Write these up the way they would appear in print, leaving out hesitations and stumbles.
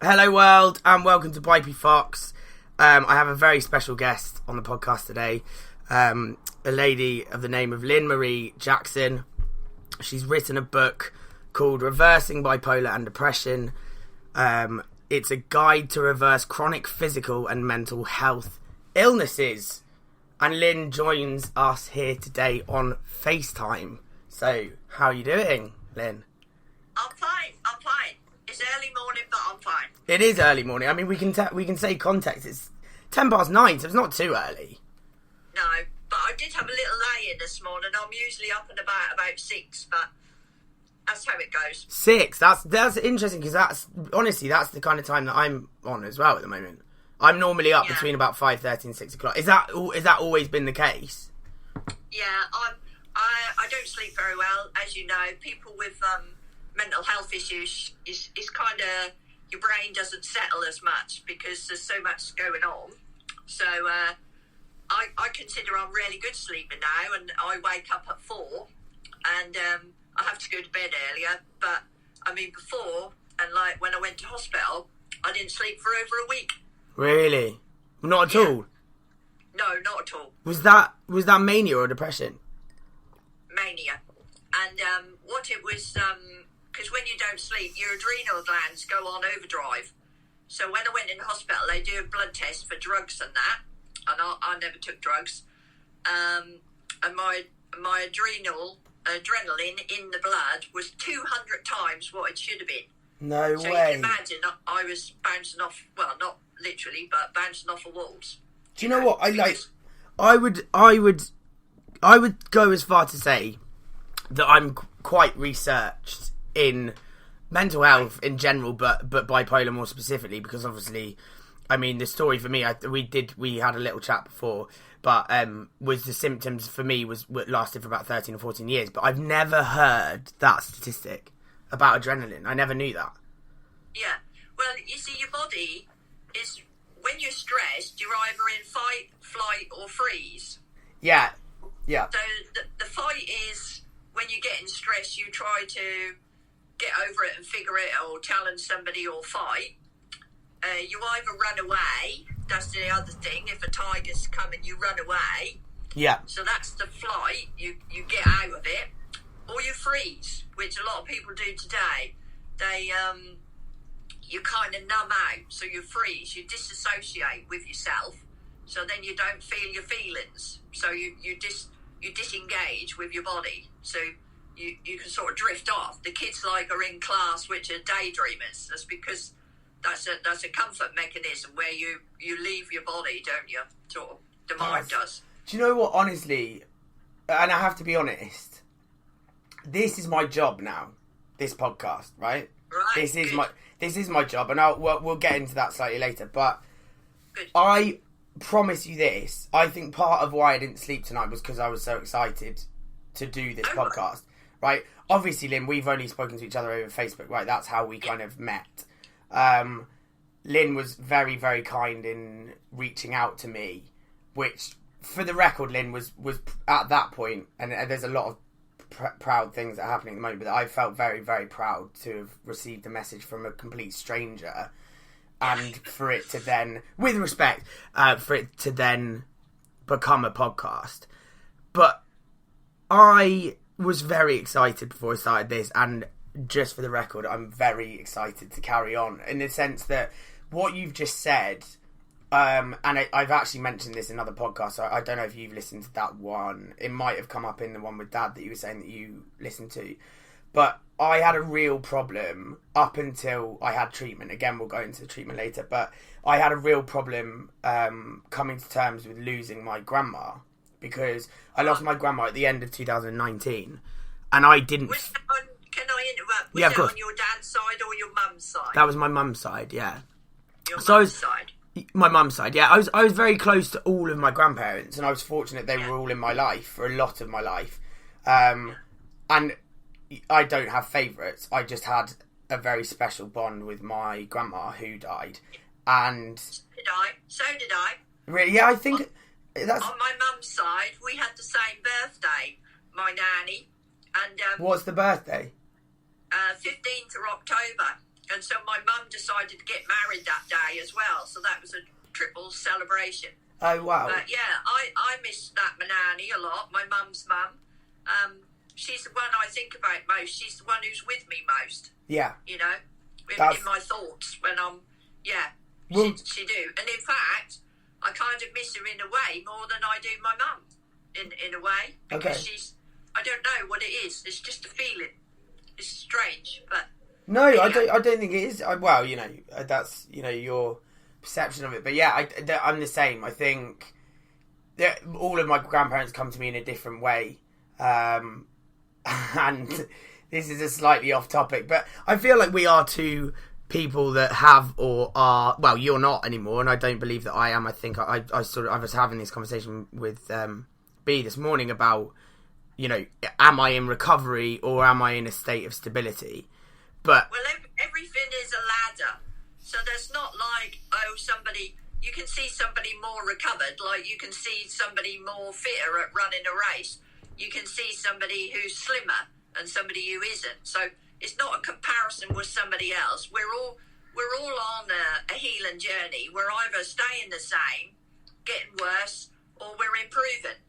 Hello world and welcome to BIPEY Fox. I have a very special guest on the podcast today, a lady of the name of Lynn Marie Jackson. She's written a book called Reversing Bipolar and Depression. It's a guide to reverse chronic physical and mental health illnesses. And Lynn joins us here today on FaceTime. So, how are you doing, Lynn? I'm fine. It's early morning, but I'm fine. It is early morning. I mean, we can say context. It's 9:10, so it's not too early. No, but I did have a little lay-in this morning. I'm usually up and about 6, but that's how it goes. 6? That's interesting, because that's the kind of time that I'm on as well at the moment. I'm normally up between about 5:30 and 6 o'clock. Is that always been the case? Yeah, I don't sleep very well, as you know. People with mental health issues is kind of, your brain doesn't settle as much because there's so much going on. So I consider I'm really good sleeping now, and I wake up at 4, and I have to go to bed earlier. But I mean, before, and like when I went to hospital, I didn't sleep for over a week. Really? Not at all? No, not at all. Was that mania or depression? Mania. And what it was, because when you don't sleep, your adrenal glands go on overdrive. So when I went in hospital, they do a blood test for drugs and that, and I never took drugs. And my adrenaline in the blood was 200 times what it should have been. No so way. So you can imagine I was bouncing off, well, not literally, but bouncing off the walls. Do you know what? I would go as far to say that I'm quite researched in mental health in general, but bipolar more specifically, because obviously, I mean, the story for me, we had a little chat before, but was the symptoms for me lasted for about 13 or 14 years, but I've never heard that statistic about adrenaline. I never knew that. Yeah. Well, you see, your body is, when you're stressed, you're either in fight, flight, or freeze. Yeah. So the fight is, when you get in stress, you try to get over it and figure it, or challenge somebody or fight. You either run away. That's the other thing. If a tiger's coming, you run away. Yeah. So that's the flight. You get out of it. Or you freeze, which a lot of people do today. They you kind of numb out, so you freeze. You disassociate with yourself, so then you don't feel your feelings. So you disengage with your body. So you can sort of drift off. The kids are in class which are daydreamers. That's because that's a comfort mechanism where you leave your body, don't you? Sort of, the mind does. Do you know what? Honestly, and I have to be honest, this is my job now. This podcast, right? Right. This is my job, and we'll get into that slightly later. But Good. I promise you this: I think part of why I didn't sleep tonight was because I was so excited to do this podcast. Right? Obviously, Lynn, we've only spoken to each other over Facebook, right? That's how we kind of met. Lynn was very, very kind in reaching out to me, which, for the record, Lynn was at that point, and there's a lot of proud things that are happening at the moment, but I felt very, very proud to have received a message from a complete stranger, and for it to then, with respect, for it to then become a podcast. But I was very excited before I started this, and just for the record, I'm very excited to carry on, in the sense that what you've just said, and I've actually mentioned this in other podcasts, so I don't know if you've listened to that one. It might have come up in the one with Dad that you were saying that you listened to. But I had a real problem up until I had treatment. Again, we'll go into treatment later. But I had a real problem coming to terms with losing my grandma, because I lost my grandma at the end of 2019. And I didn't... Can I interrupt? Was yeah, of course. On your dad's side or your mum's side? That was my mum's side, yeah. Your mum's side? My mum's side, yeah. I was very close to all of my grandparents, and I was fortunate they were all in my life for a lot of my life. And I don't have favourites. I just had a very special bond with my grandma who died. And So did I. Really? Yeah, I think that's... On my mum's side, we had the same birthday, my nanny. And what's the birthday? 15th of October. And so my mum decided to get married that day as well. So that was a triple celebration. Oh, wow. But yeah, I miss that Manani a lot, my mum's mum. She's the one I think about most. She's the one who's with me most. Yeah. You know, in my thoughts when I'm, she do. And in fact, I kind of miss her in a way more than I do my mum, in a way. Because she's, I don't know what it is. It's just a feeling. It's strange, but... No, I don't think it is. Well, you know, that's, you know, your perception of it. But yeah, I'm the same. I think that all of my grandparents come to me in a different way. And this is a slightly off topic, but I feel like we are two people that have or are, well, you're not anymore, and I don't believe that I am. I think I was having this conversation with B this morning about, you know, am I in recovery or am I in a state of stability? But well, everything is a ladder, so there's not like, oh, somebody, you can see somebody more recovered, like you can see somebody more fitter at running a race. You can see somebody who's slimmer and somebody who isn't. So it's not a comparison with somebody else. We're all on a healing journey. We're either staying the same, getting worse, or we're improving.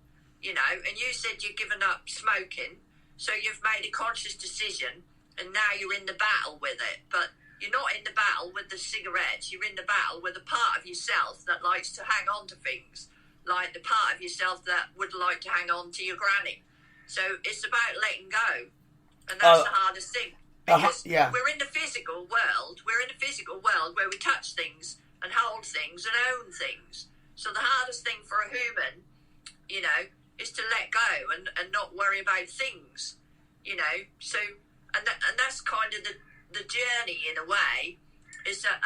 You know, and you said you've given up smoking, so you've made a conscious decision, and now you're in the battle with it. But you're not in the battle with the cigarettes. You're in the battle with a part of yourself that likes to hang on to things, like the part of yourself that would like to hang on to your granny. So it's about letting go, and that's the hardest thing. Because we're in the physical world. We're in a physical world where we touch things and hold things and own things. So the hardest thing for a human, you know, is to let go and not worry about things, you know. So and that's kind of the journey in a way, is that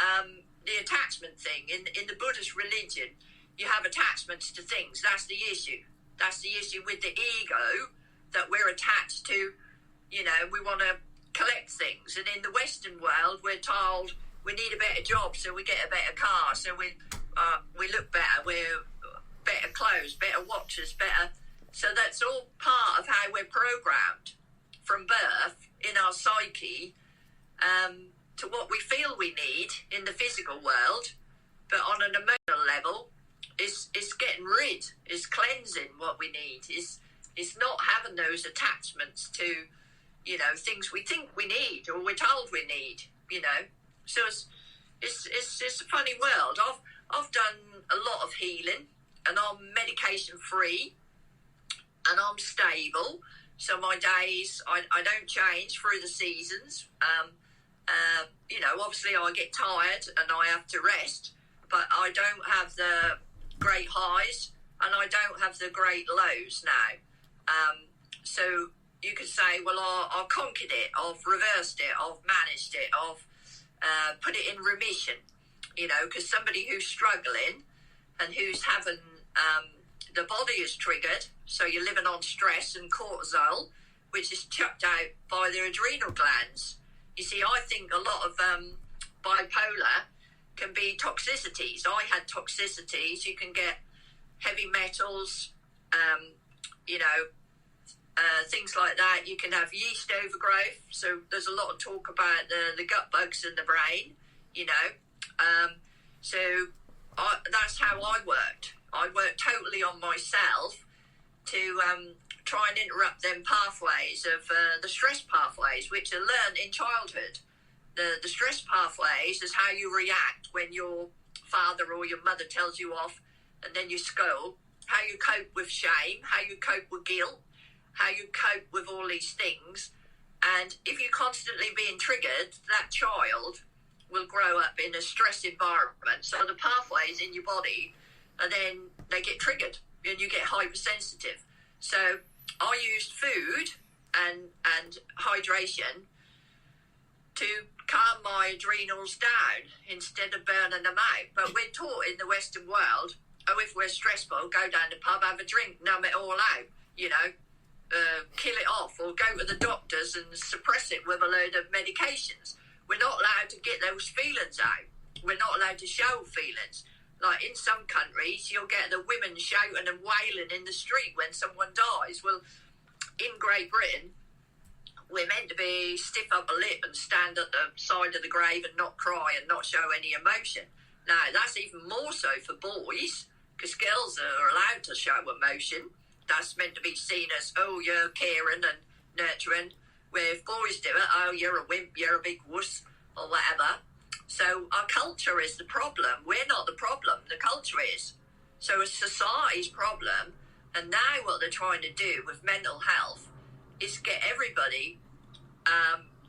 the attachment thing in the Buddhist religion. You have attachments to things. That's the issue. That's the issue with the ego, that we're attached to, you know, we want to collect things. And in the Western world, we're told we need a better job, so we get a better car, so we look better, we're better clothes, better watches, better. So that's all part of how we're programmed from birth in our psyche to what we feel we need in the physical world. But on an emotional level, it's getting rid, it's cleansing what we need, it's not having those attachments to, you know, things we think we need or we're told we need, you know. So it's a funny world. I've done a lot of healing, and I'm medication free, and I'm stable. So my days, I don't change through the seasons. You know, obviously I get tired and I have to rest, but I don't have the great highs and I don't have the great lows now. So you could say, well, I've conquered it, I've reversed it, I've managed it, I've put it in remission, you know, because somebody who's struggling and who's having the body is triggered, so you're living on stress and cortisol, which is chucked out by the adrenal glands. You see, I think a lot of bipolar can be toxicities. I had toxicities. You can get heavy metals, you know, things like that. You can have yeast overgrowth. So there's a lot of talk about the gut bugs in the brain, you know. So that's how I worked. I worked totally on myself to try and interrupt them pathways of the stress pathways, which are learned in childhood. The stress pathways is how you react when your father or your mother tells you off and then you scold, how you cope with shame, how you cope with guilt, how you cope with all these things. And if you're constantly being triggered, that child will grow up in a stress environment. So the pathways in your body, and then they get triggered and you get hypersensitive. So I used food and hydration to calm my adrenals down instead of burning them out. But we're taught in the Western world, oh, if we're stressful, go down the pub, have a drink, numb it all out, you know, kill it off, or go to the doctors and suppress it with a load of medications. We're not allowed to get those feelings out. We're not allowed to show feelings. Like in some countries, you'll get the women shouting and wailing in the street when someone dies. Well, in Great Britain, we're meant to be stiff upper lip and stand at the side of the grave and not cry and not show any emotion. Now, that's even more so for boys, because girls are allowed to show emotion. That's meant to be seen as, oh, you're caring and nurturing. Where if boys do it, oh, you're a wimp, you're a big wuss, or whatever. So our culture is the problem. We're not the problem. The culture is. So it's society's problem. And now what they're trying to do with mental health is get everybody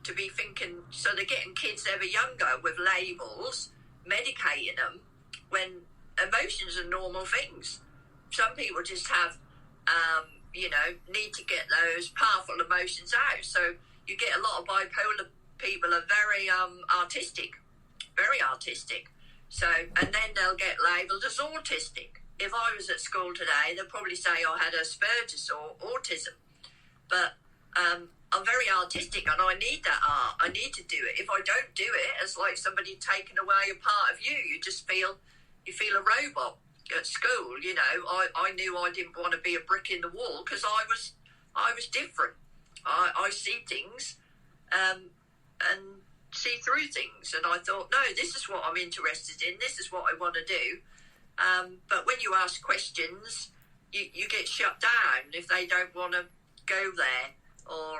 to be thinking, so they're getting kids ever younger with labels, medicating them, when emotions are normal things. Some people just have, need to get those powerful emotions out. So you get a lot of bipolar people are very artistic. So, and then they'll get labelled as autistic. If I was at school today, they'll probably say I had Asperger's or autism. But I'm very artistic and I need that art. I need to do it. If I don't do it, it's like somebody taking away a part of you. You just feel a robot at school. I knew I didn't want to be a brick in the wall because I was different. I see things and see through things, and I thought, no, this is what I'm interested in. This is what I want to do. But when you ask questions, you get shut down if they don't want to go there. Or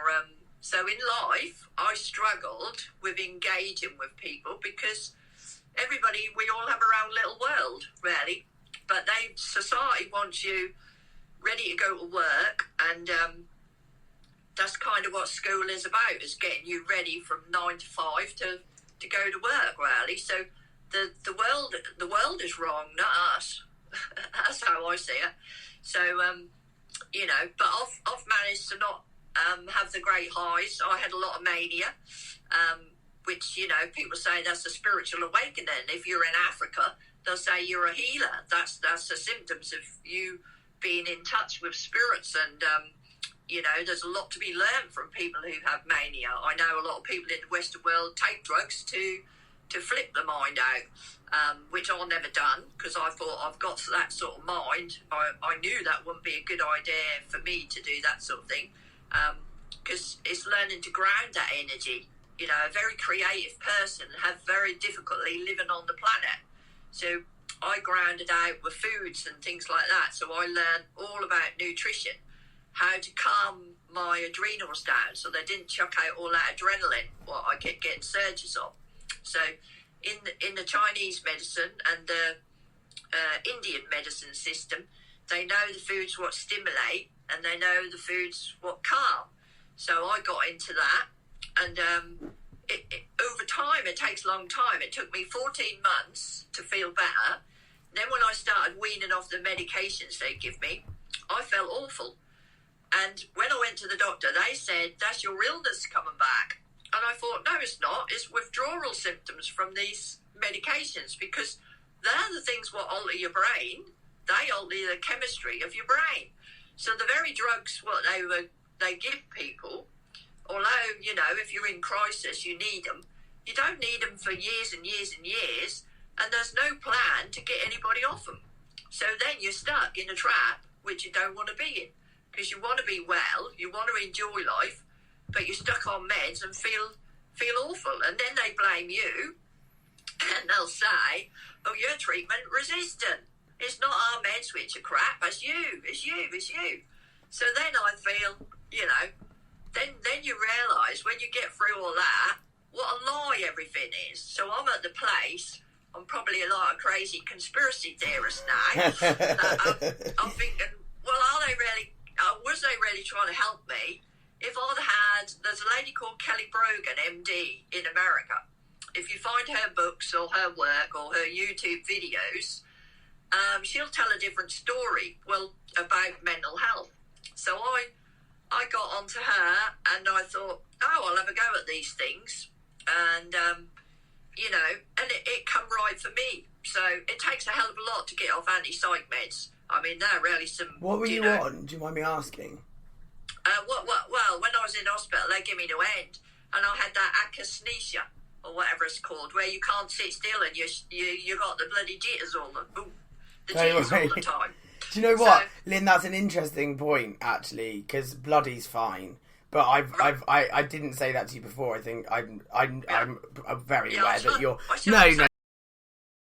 so in life, I struggled with engaging with people because we all have our own little world, really. But society wants you ready to go to work, and that's kind of what school is about, is getting you ready from 9 to 5 to go to work, really. So the world is wrong, not us. That's how I see it. So but I've managed to not have the great highs. I had a lot of mania, which people say that's a spiritual awakening. If you're in Africa, they'll say you're a healer. That's the symptoms of you being in touch with spirits. And there's a lot to be learned from people who have mania. I know a lot of people in the Western world take drugs to flip the mind out, which I've never done because I thought I've got that sort of mind. I knew that wouldn't be a good idea for me to do that sort of thing, because it's learning to ground that energy. A very creative person have very difficulty living on the planet. So I grounded out with foods and things like that. So I learned all about nutrition, how to calm my adrenals down so they didn't chuck out all that adrenaline, what I kept getting surges of. So in the Chinese medicine and the Indian medicine system, they know the foods what stimulate and they know the foods what calm. So I got into that, and over time, it takes a long time. It took me 14 months to feel better. Then when I started weaning off the medications they give me, I felt awful. And when I went to the doctor, they said, that's your illness coming back. And I thought, no, it's not. It's withdrawal symptoms from these medications, because they're the things what alter your brain. They alter the chemistry of your brain. So the very drugs what they give people, although, if you're in crisis, you need them, you don't need them for years and years and years, and there's no plan to get anybody off them. So then you're stuck in a trap, which you don't want to be in, because you want to be well, you want to enjoy life, but you're stuck on meds and feel awful. And then they blame you, and they'll say, oh, you're treatment resistant. It's not our meds which are crap, it's you. So then I feel, then you realise when you get through all that, what a lie everything is. So I'm at the place, I'm probably a lot of crazy conspiracy theorists now. I'm thinking, well, was they really trying to help me? If I'd had, there's a lady called Kelly Brogan, MD, in America. If you find her books or her work or her YouTube videos, she'll tell a different story, about mental health. So I got onto her and I thought, oh, I'll have a go at these things. And, and it come right for me. So it takes a hell of a lot to get off anti-psych meds. I mean, they're really some... What were you on? Do you mind me asking? Well, when I was in hospital, they gave me no end. And I had that akathisia, or whatever it's called, where you can't sit still and you got the bloody jitters all the time. Do you know what, Lynn, that's an interesting point, actually, because bloody's fine. But I didn't say that to you before. I think I'm very aware that you're. No.